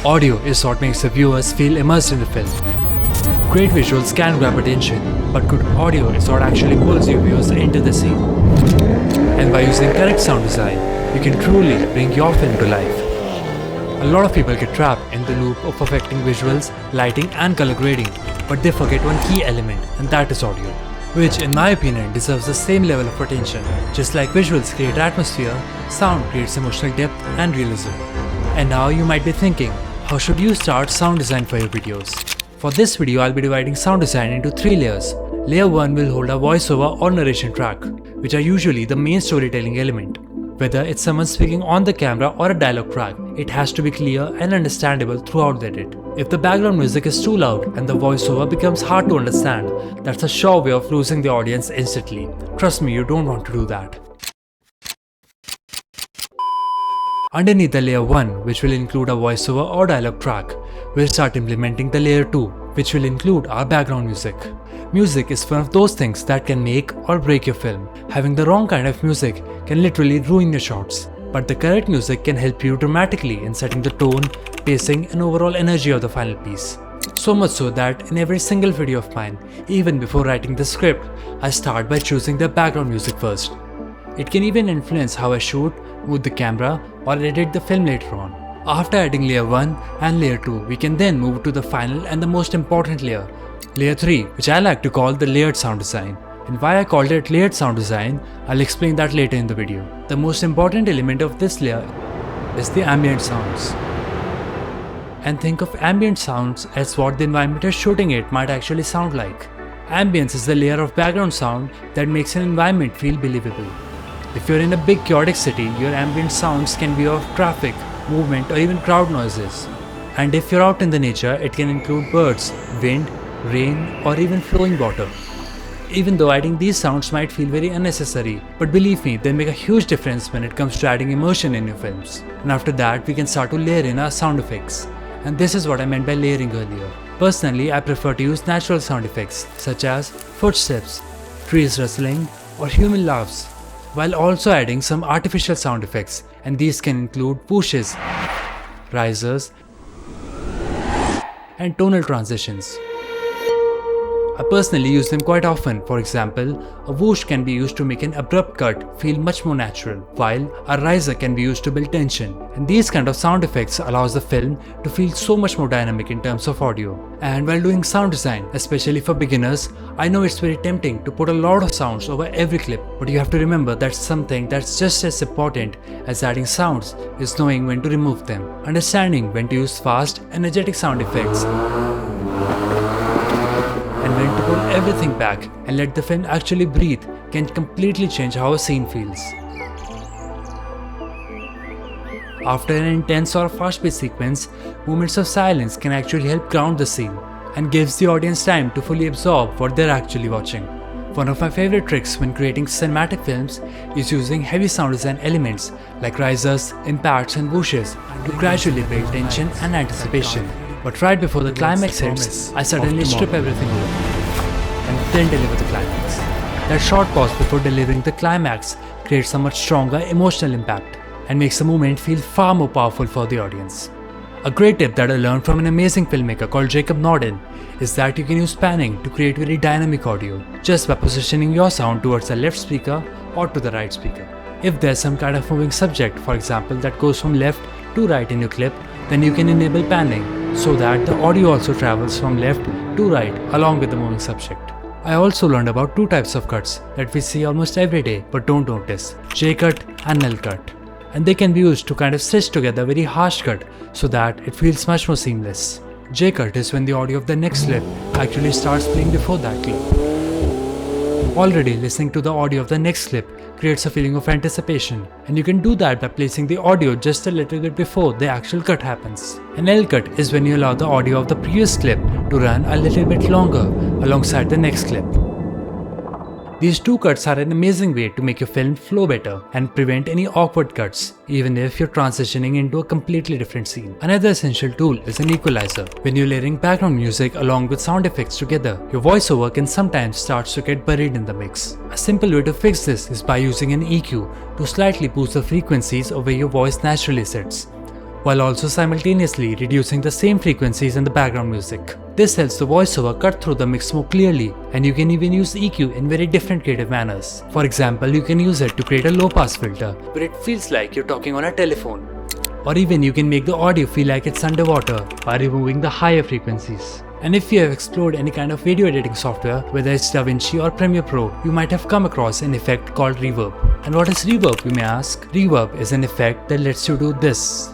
Audio is what makes the viewers feel immersed in the film. Great visuals can grab attention, but good audio is what actually pulls your viewers into the scene. And by using correct sound design, you can truly bring your film to life. A lot of people get trapped in the loop of perfecting visuals, lighting and color grading, but they forget one key element, and that is audio, which in my opinion deserves the same level of attention. Just like visuals create atmosphere, sound creates emotional depth and realism. And now you might be thinking, how should you start sound design for your videos? For this video, I'll be dividing sound design into 3 layers. Layer 1 will hold a voiceover or narration track, which are usually the main storytelling element. Whether it's someone speaking on the camera or a dialogue track, it has to be clear and understandable throughout the edit. If the background music is too loud and the voiceover becomes hard to understand, that's a sure way of losing the audience instantly. Trust me, you don't want to do that. Underneath the layer 1, which will include a voiceover or dialogue track, we'll start implementing the layer 2, which will include our background music. Music is one of those things that can make or break your film. Having the wrong kind of music can literally ruin your shots, but the correct music can help you dramatically in setting the tone, pacing and overall energy of the final piece. So much so that in every single video of mine, even before writing the script, I start by choosing the background music first. It can even influence how I shoot, move the camera or edit the film later on. After adding layer 1 and layer 2, we can then move to the final and the most important layer, layer 3, which I like to call the layered sound design. And why I called it layered sound design, I'll explain that later in the video. The most important element of this layer is the ambient sounds. And think of ambient sounds as what the environment you're shooting it might actually sound like. Ambience is the layer of background sound that makes an environment feel believable. If you're in a big chaotic city, your ambient sounds can be of traffic, movement or even crowd noises. And if you're out in the nature, it can include birds, wind, rain or even flowing water. Even though adding these sounds might feel very unnecessary, but believe me, they make a huge difference when it comes to adding emotion in your films. And after that, we can start to layer in our sound effects. And this is what I meant by layering earlier. Personally, I prefer to use natural sound effects such as footsteps, trees rustling or human laughs, while also adding some artificial sound effects, and these can include whooshes, risers, and tonal transitions. I personally use them quite often. For example, a whoosh can be used to make an abrupt cut feel much more natural, while a riser can be used to build tension. And these kind of sound effects allows the film to feel so much more dynamic in terms of audio. And while doing sound design, especially for beginners, I know it's very tempting to put a lot of sounds over every clip, but you have to remember that something that's just as important as adding sounds is knowing when to remove them. Understanding when to use fast, energetic sound effects and when to pull everything back and let the film actually breathe can completely change how a scene feels. After an intense or fast-paced sequence, moments of silence can actually help ground the scene and gives the audience time to fully absorb what they're actually watching. One of my favorite tricks when creating cinematic films is using heavy sound design elements like risers, impacts and whooshes to gradually build tension and anticipation. But right before the climax hits, I suddenly strip everything away and then deliver the climax. That short pause before delivering the climax creates a much stronger emotional impact and makes the moment feel far more powerful for the audience. A great tip that I learned from an amazing filmmaker called Jacob Norden is that you can use panning to create very dynamic audio just by positioning your sound towards the left speaker or to the right speaker. If there's some kind of moving subject, for example, that goes from left to right in your clip, then you can enable panning so that the audio also travels from left to right along with the moving subject. I also learned about 2 types of cuts that we see almost every day but don't notice, J-cut and L-cut. And they can be used to kind of stitch together a very harsh cut so that it feels much more seamless. J-cut is when the audio of the next clip actually starts playing before that clip. Already listening to the audio of the next clip creates a feeling of anticipation, and you can do that by placing the audio just a little bit before the actual cut happens. An L-cut is when you allow the audio of the previous clip to run a little bit longer alongside the next clip. These 2 cuts are an amazing way to make your film flow better and prevent any awkward cuts, even if you're transitioning into a completely different scene. Another essential tool is an equalizer. When you're layering background music along with sound effects together, your voiceover can sometimes start to get buried in the mix. A simple way to fix this is by using an EQ to slightly boost the frequencies of where your voice naturally sits. while also simultaneously reducing the same frequencies in the background music. This helps the voiceover cut through the mix more clearly, and you can even use EQ in very different creative manners. For example, you can use it to create a low-pass filter, where it feels like you're talking on a telephone. Or even you can make the audio feel like it's underwater by removing the higher frequencies. And if you have explored any kind of video editing software, whether it's DaVinci or Premiere Pro, you might have come across an effect called reverb. And what is reverb, you may ask? Reverb is an effect that lets you do this.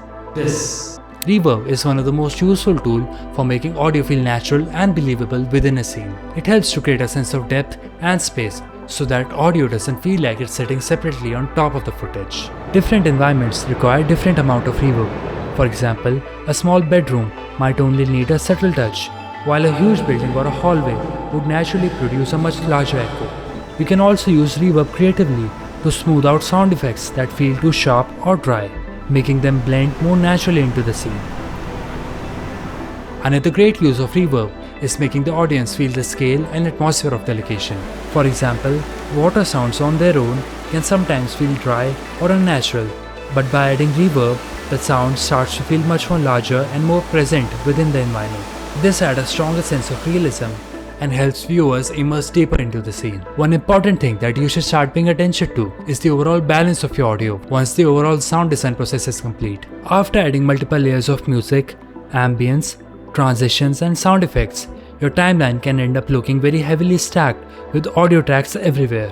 Reverb is one of the most useful tools for making audio feel natural and believable within a scene. It helps to create a sense of depth and space so that audio doesn't feel like it's sitting separately on top of the footage. Different environments require different amount of reverb. For example, a small bedroom might only need a subtle touch, while a huge building or a hallway would naturally produce a much larger echo. You can also use reverb creatively to smooth out sound effects that feel too sharp or dry, making them blend more naturally into the scene. Another great use of reverb is making the audience feel the scale and atmosphere of the location. For example, water sounds on their own can sometimes feel dry or unnatural, but by adding reverb, the sound starts to feel much more larger and more present within the environment. This adds a stronger sense of realism and helps viewers immerse deeper into the scene. One important thing that you should start paying attention to is the overall balance of your audio once the overall sound design process is complete. After adding multiple layers of music, ambience, transitions and sound effects, your timeline can end up looking very heavily stacked with audio tracks everywhere.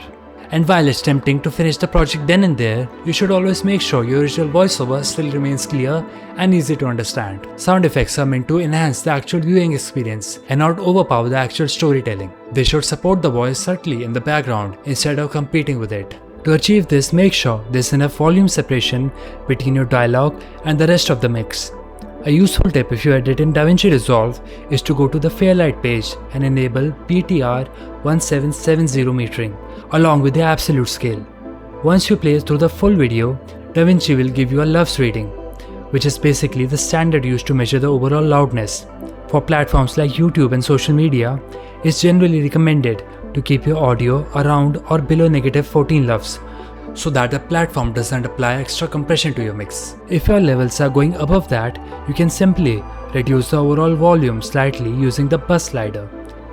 And while it's tempting to finish the project then and there, you should always make sure your original voiceover still remains clear and easy to understand. Sound effects are meant to enhance the actual viewing experience and not overpower the actual storytelling. They should support the voice subtly in the background instead of competing with it. To achieve this, make sure there's enough volume separation between your dialogue and the rest of the mix. A useful tip if you edit in DaVinci Resolve is to go to the Fairlight page and enable PTR 1770 metering along with the absolute scale. Once you play through the full video, DaVinci will give you a LUVS rating, which is basically the standard used to measure the overall loudness. For platforms like YouTube and social media, it's generally recommended to keep your audio around or below -14 LUVS, so that the platform doesn't apply extra compression to your mix. If your levels are going above that, you can simply reduce the overall volume slightly using the bus slider.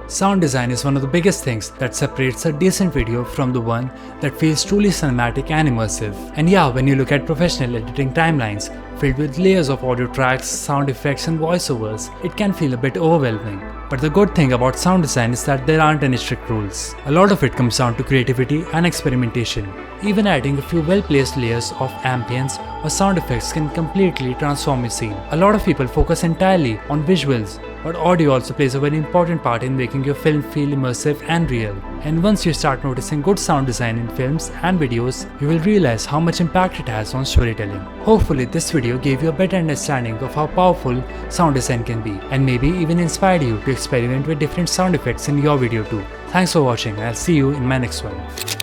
Sound design is one of the biggest things that separates a decent video from the one that feels truly cinematic and immersive. And yeah, when you look at professional editing timelines filled with layers of audio tracks, sound effects and voiceovers, it can feel a bit overwhelming. But the good thing about sound design is that there aren't any strict rules. A lot of it comes down to creativity and experimentation. Even adding a few well-placed layers of ambience or sound effects can completely transform your scene. A lot of people focus entirely on visuals, but audio also plays a very important part in making your film feel immersive and real. And once you start noticing good sound design in films and videos, you will realize how much impact it has on storytelling. Hopefully this video gave you a better understanding of how powerful sound design can be, and maybe even inspired you to experiment with different sound effects in your video too. Thanks for watching, and I'll see you in my next one.